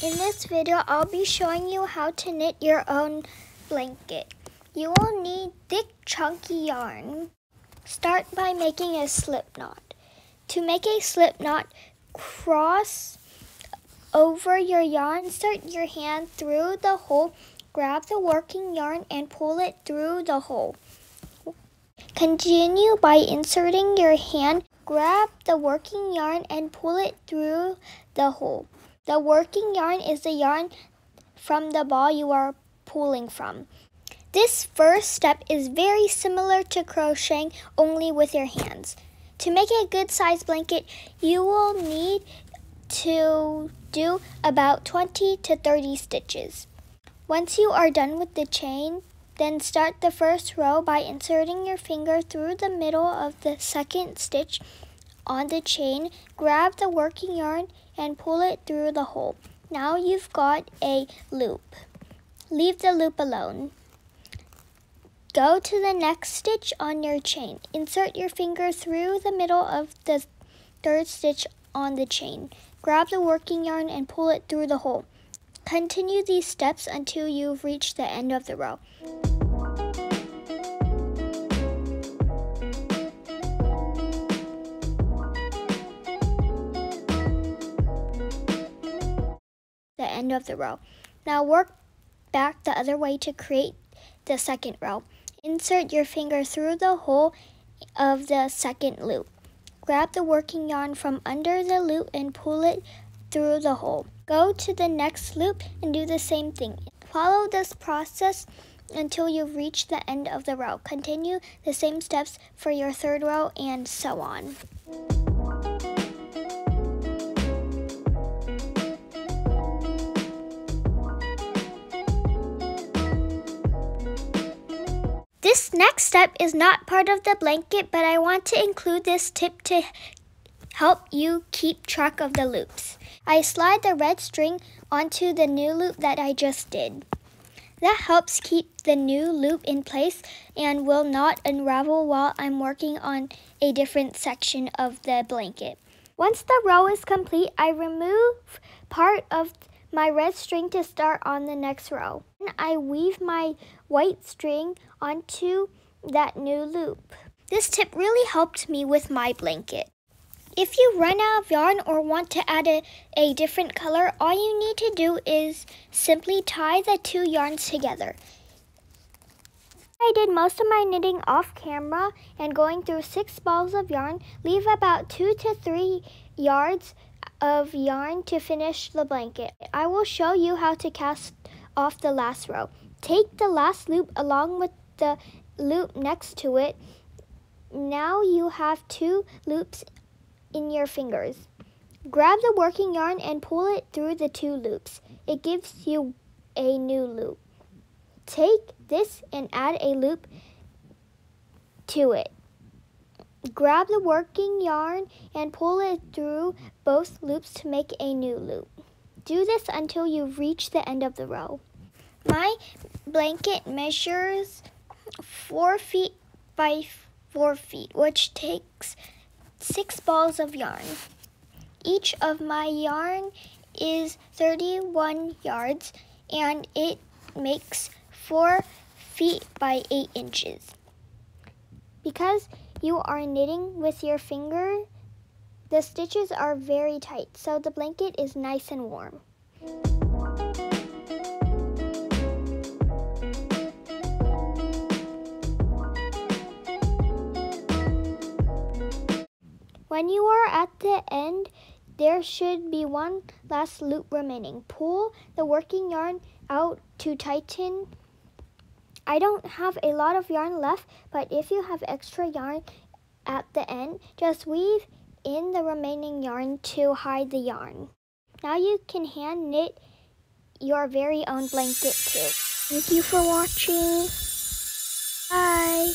In this video, I'll be showing you how to knit your own blanket. You will need thick, chunky yarn. Start by making a slip knot. To make a slip knot, cross over your yarn, insert your hand through the hole, grab the working yarn and pull it through the hole. Continue by inserting your hand, grab the working yarn and pull it through the hole. The working yarn is the yarn from the ball you are pulling from. This first step is very similar to crocheting, only with your hands. To make a good size blanket, you will need to do about 20 to 30 stitches. Once you are done with the chain, then start the first row by inserting your finger through the middle of the second stitch on the chain. Grab the working yarn and pull it through the hole. Now you've got a loop. Leave the loop alone. Go to the next stitch on your chain. Insert your finger through the middle of the third stitch on the chain. Grab the working yarn and pull it through the hole. Continue these steps until you've reached the end of the row. The end of the row. Now work back the other way to create the second row. Insert your finger through the hole of the second loop. Grab the working yarn from under the loop and pull it through the hole. Go to the next loop and do the same thing. Follow this process until you reach the end of the row. Continue the same steps for your third row and so on. This next step is not part of the blanket, but I want to include this tip to help you keep track of the loops. I slide the red string onto the new loop that I just did. That helps keep the new loop in place and will not unravel while I'm working on a different section of the blanket. Once the row is complete, I remove part of my red string to start on the next row. I weave my white string onto that new loop. This tip really helped me with my blanket. If you run out of yarn or want to add a different color, all you need to do is simply tie the two yarns together. I did most of my knitting off camera and going through 6 balls of yarn. Leave about 2 to 3 yards of yarn to finish the blanket. I will show you how to cast off the last row. Take the last loop along with the loop next to it. Now you have 2 loops in your fingers. Grab the working yarn and pull it through the 2 loops. It gives you a new loop. Take this and add a loop to it. Grab the working yarn and pull it through both loops to make a new loop. Do this until you reach the end of the row. My blanket measures 4 feet by 4 feet, which takes 6 balls of yarn. Each of my yarn is 31 yards and it makes 4 feet by 8 inches. Because you are knitting with your finger, the stitches are very tight, so the blanket is nice and warm. When you are at the end, there should be one last loop remaining. Pull the working yarn out to tighten. I don't have a lot of yarn left, but if you have extra yarn at the end, just weave in the remaining yarn to hide the yarn. Now you can hand knit your very own blanket too. Thank you for watching. Bye.